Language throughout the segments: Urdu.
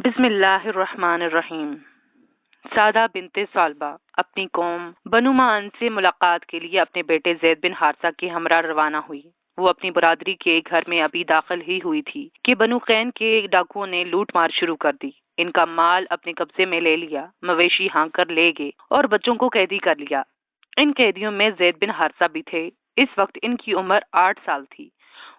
بسم اللہ الرحمن الرحیم۔ سعدہ بنت ثعلبہ اپنی قوم بنو معن سے ملاقات کے لیے اپنے بیٹے زید بن حارثہ کے ہمراہ روانہ ہوئی۔ وہ اپنی برادری کے گھر میں ابھی داخل ہی ہوئی تھی کہ بنو قین کے ڈاکوؤں نے لوٹ مار شروع کر دی۔ ان کا مال اپنے قبضے میں لے لیا، مویشی ہانک کر لے گئے اور بچوں کو قیدی کر لیا۔ ان قیدیوں میں زید بن حارثہ بھی تھے۔ اس وقت ان کی عمر 8 سال تھی۔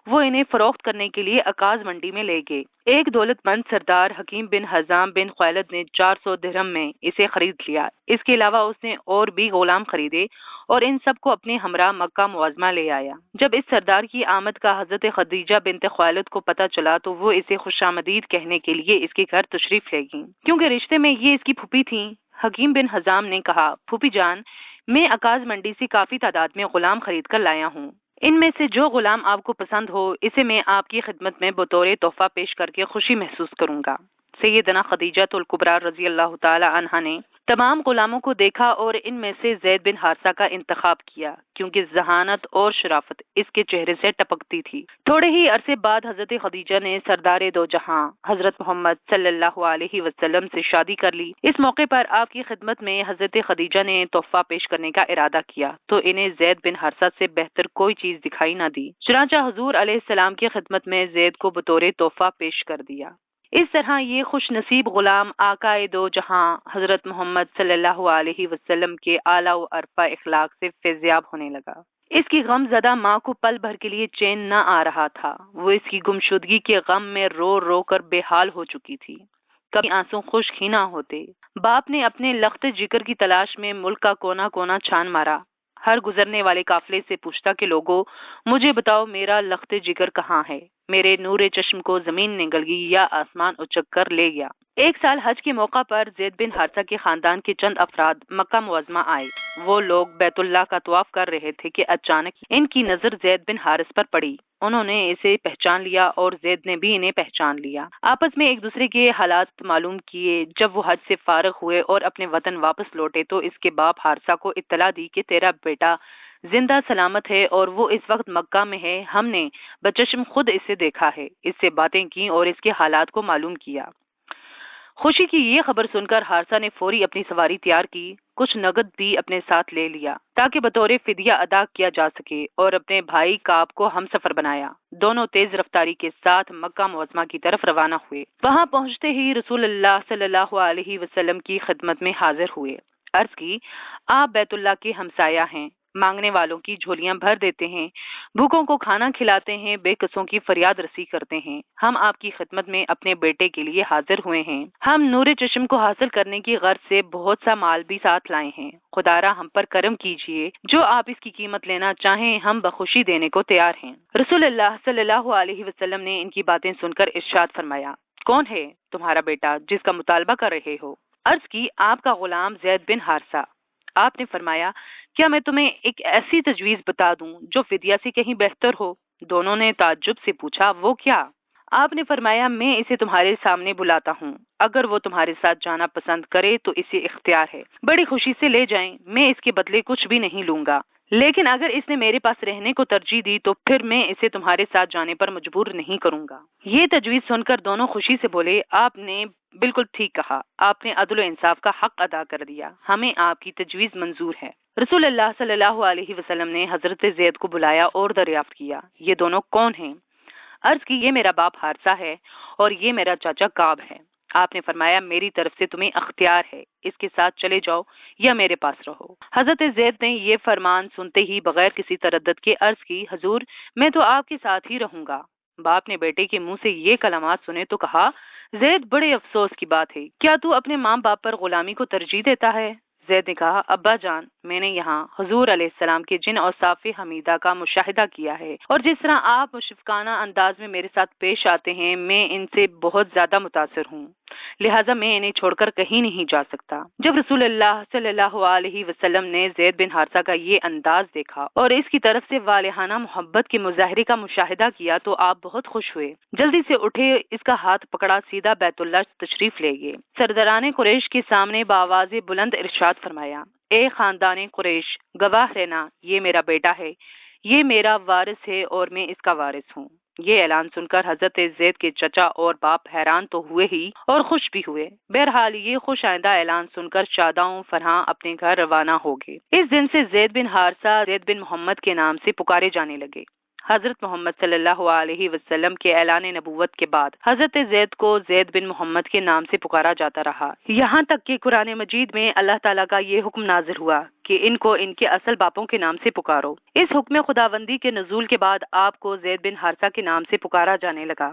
وہ انہیں فروخت کرنے کے لیے عکاظ منڈی میں لے گئے۔ ایک دولت مند سردار حکیم بن حزام بن خویلد نے 400 درہم میں اسے خرید لیا۔ اس کے علاوہ اس نے اور بھی غلام خریدے اور ان سب کو اپنے ہمراہ مکہ معظمہ لے آیا۔ جب اس سردار کی آمد کا حضرت خدیجہ بنت خویلد کو پتہ چلا تو وہ اسے خوش آمدید کہنے کے لیے اس کے گھر تشریف لے گئیں، کیونکہ رشتے میں یہ اس کی پھوپھی تھیں۔ حکیم بن حزام نے کہا، پھوپھی جان، میں عکاظ منڈی سے کافی تعداد میں غلام خرید کر لایا ہوں۔ ان میں سے جو غلام آپ کو پسند ہو اسے میں آپ کی خدمت میں بطور تحفہ پیش کر کے خوشی محسوس کروں گا۔ سیدنا خدیجہ الکبریٰ رضی اللہ تعالی عنہا نے تمام غلاموں کو دیکھا اور ان میں سے زید بن حارثہ کا انتخاب کیا، کیونکہ ذہانت اور شرافت اس کے چہرے سے ٹپکتی تھی۔ تھوڑے ہی عرصے بعد حضرت خدیجہ نے سردار دو جہاں حضرت محمد صلی اللہ علیہ وسلم سے شادی کر لی۔ اس موقع پر آپ کی خدمت میں حضرت خدیجہ نے تحفہ پیش کرنے کا ارادہ کیا تو انہیں زید بن حارثہ سے بہتر کوئی چیز دکھائی نہ دی، چنانچہ حضور علیہ السلام کی خدمت میں زید کو بطور تحفہ پیش کر دیا۔ اس طرح یہ خوش نصیب غلام آقائے دو جہاں حضرت محمد صلی اللہ علیہ وسلم کے اعلیٰ و ارفع اخلاق سے فیضیاب ہونے لگا۔ اس کی غم زدہ ماں کو پل بھر کے لیے چین نہ آ رہا تھا۔ وہ اس کی گمشدگی کے غم میں رو رو کر بے حال ہو چکی تھی۔ کبھی آنسو خشک ہی نہ ہوتے۔ باپ نے اپنے لخت جگر کی تلاش میں ملک کا کونا کونا چھان مارا۔ ہر گزرنے والے قافلے سے پوچھتا کہ لوگوں، مجھے بتاؤ میرا لخت جگر کہاں ہے؟ میرے نور چشم کو زمین نے گلگی یا آسمان اچک کر لے گیا۔ ایک سال حج کے موقع پر زید بن حارثہ کے خاندان کے چند افراد مکہ معظمہ آئے۔ وہ لوگ بیت اللہ کا طواف کر رہے تھے کہ اچانک ان کی نظر زید بن حارث پر پڑی۔ انہوں نے اسے پہچان لیا اور زید نے بھی انہیں پہچان لیا۔ آپس میں ایک دوسرے کے حالات معلوم کیے۔ جب وہ حج سے فارغ ہوئے اور اپنے وطن واپس لوٹے تو اس کے باپ حارثہ کو اطلاع دی کہ تیرا بیٹا زندہ سلامت ہے اور وہ اس وقت مکہ میں ہے۔ ہم نے بچشم خود اسے دیکھا ہے، اس سے باتیں کی اور اس کے حالات کو معلوم کیا۔ خوشی کی یہ خبر سن کر حارثہ نے فوری اپنی سواری تیار کی، کچھ نقد بھی اپنے ساتھ لے لیا تاکہ بطور فدیہ ادا کیا جا سکے، اور اپنے بھائی کعب کو ہم سفر بنایا۔ دونوں تیز رفتاری کے ساتھ مکہ معظمہ کی طرف روانہ ہوئے۔ وہاں پہنچتے ہی رسول اللہ صلی اللہ علیہ وسلم کی خدمت میں حاضر ہوئے۔ عرض کی، آپ بیت اللہ کے ہمسایہ ہیں، مانگنے والوں کی جھولیاں بھر دیتے ہیں، بھوکوں کو کھانا کھلاتے ہیں، بے کسوں کی فریاد رسی کرتے ہیں۔ ہم آپ کی خدمت میں اپنے بیٹے کے لیے حاضر ہوئے ہیں۔ ہم نور چشم کو حاصل کرنے کی غرض سے بہت سا مال بھی ساتھ لائے ہیں۔ خدارا ہم پر کرم کیجیے، جو آپ اس کی قیمت لینا چاہیں ہم بخوشی دینے کو تیار ہیں۔ رسول اللہ صلی اللہ علیہ وسلم نے ان کی باتیں سن کر ارشاد فرمایا، کون ہے تمہارا بیٹا جس کا مطالبہ کر رہے ہو؟ عرض کی، آپ کا غلام زید بن حارثہ۔ آپ نے فرمایا، کیا میں تمہیں ایک ایسی تجویز بتا دوں جو فدیہ سے کہیں بہتر ہو؟ دونوں نے تعجب سے پوچھا، وہ کیا؟ آپ نے فرمایا، میں اسے تمہارے سامنے بلاتا ہوں، اگر وہ تمہارے ساتھ جانا پسند کرے تو اسے اختیار ہے، بڑی خوشی سے لے جائیں، میں اس کے بدلے کچھ بھی نہیں لوں گا، لیکن اگر اس نے میرے پاس رہنے کو ترجیح دی تو پھر میں اسے تمہارے ساتھ جانے پر مجبور نہیں کروں گا۔ یہ تجویز سن کر دونوں خوشی سے بولے، آپ نے بالکل ٹھیک کہا، آپ نے عدل و انصاف کا حق ادا کر دیا، ہمیں آپ کی تجویز منظور ہے۔ رسول اللہ صلی اللہ علیہ وسلم نے حضرت زید کو بلایا اور دریافت کیا، یہ دونوں کون ہیں؟ عرض کی، یہ میرا باپ حارثہ ہے اور یہ میرا چاچا کعب ہے۔ آپ نے فرمایا، میری طرف سے تمہیں اختیار ہے، اس کے ساتھ چلے جاؤ یا میرے پاس رہو۔ حضرت زید نے یہ فرمان سنتے ہی بغیر کسی تردد کے عرض کی، حضور میں تو آپ کے ساتھ ہی رہوں گا۔ باپ نے بیٹے کے منہ سے یہ کلمات سنے تو کہا، زید بڑے افسوس کی بات ہے، کیا تو اپنے ماں باپ پر غلامی کو ترجیح دیتا ہے؟ زید نے کہا، ابا جان، میں نے یہاں حضور علیہ السلام کے جن اوصاف حمیدہ کا مشاہدہ کیا ہے اور جس طرح آپ مشفقانہ انداز میں میرے ساتھ پیش آتے ہیں، میں ان سے بہت زیادہ متاثر ہوں، لہٰذا میں انہیں چھوڑ کر کہیں نہیں جا سکتا۔ جب رسول اللہ صلی اللہ علیہ وسلم نے زید بن حارثہ کا یہ انداز دیکھا اور اس کی طرف سے والہانہ محبت کے مظاہرے کا مشاہدہ کیا تو آپ بہت خوش ہوئے، جلدی سے اٹھے، اس کا ہاتھ پکڑا، سیدھا بیت اللہ تشریف لے گئے۔ سرداران قریش کے سامنے بآواز بلند ارشاد فرمایا، اے خاندان قریش، گواہ رہنا، یہ میرا بیٹا ہے، یہ میرا وارث ہے اور میں اس کا وارث ہوں۔ یہ اعلان سن کر حضرت زید کے چچا اور باپ حیران تو ہوئے ہی اور خوش بھی ہوئے۔ بہرحال یہ خوش آئندہ اعلان سن کر شاداں فرحاں اپنے گھر روانہ ہو گئے۔ اس دن سے زید بن حارثہ زید بن محمد کے نام سے پکارے جانے لگے۔ حضرت محمد صلی اللہ علیہ وسلم کے اعلان نبوت کے بعد حضرت زید کو زید بن محمد کے نام سے پکارا جاتا رہا، یہاں تک کہ قرآن مجید میں اللہ تعالیٰ کا یہ حکم نازل ہوا کہ ان کو ان کے اصل باپوں کے نام سے پکارو۔ اس حکم خداوندی کے نزول کے بعد آپ کو زید بن حارثہ کے نام سے پکارا جانے لگا۔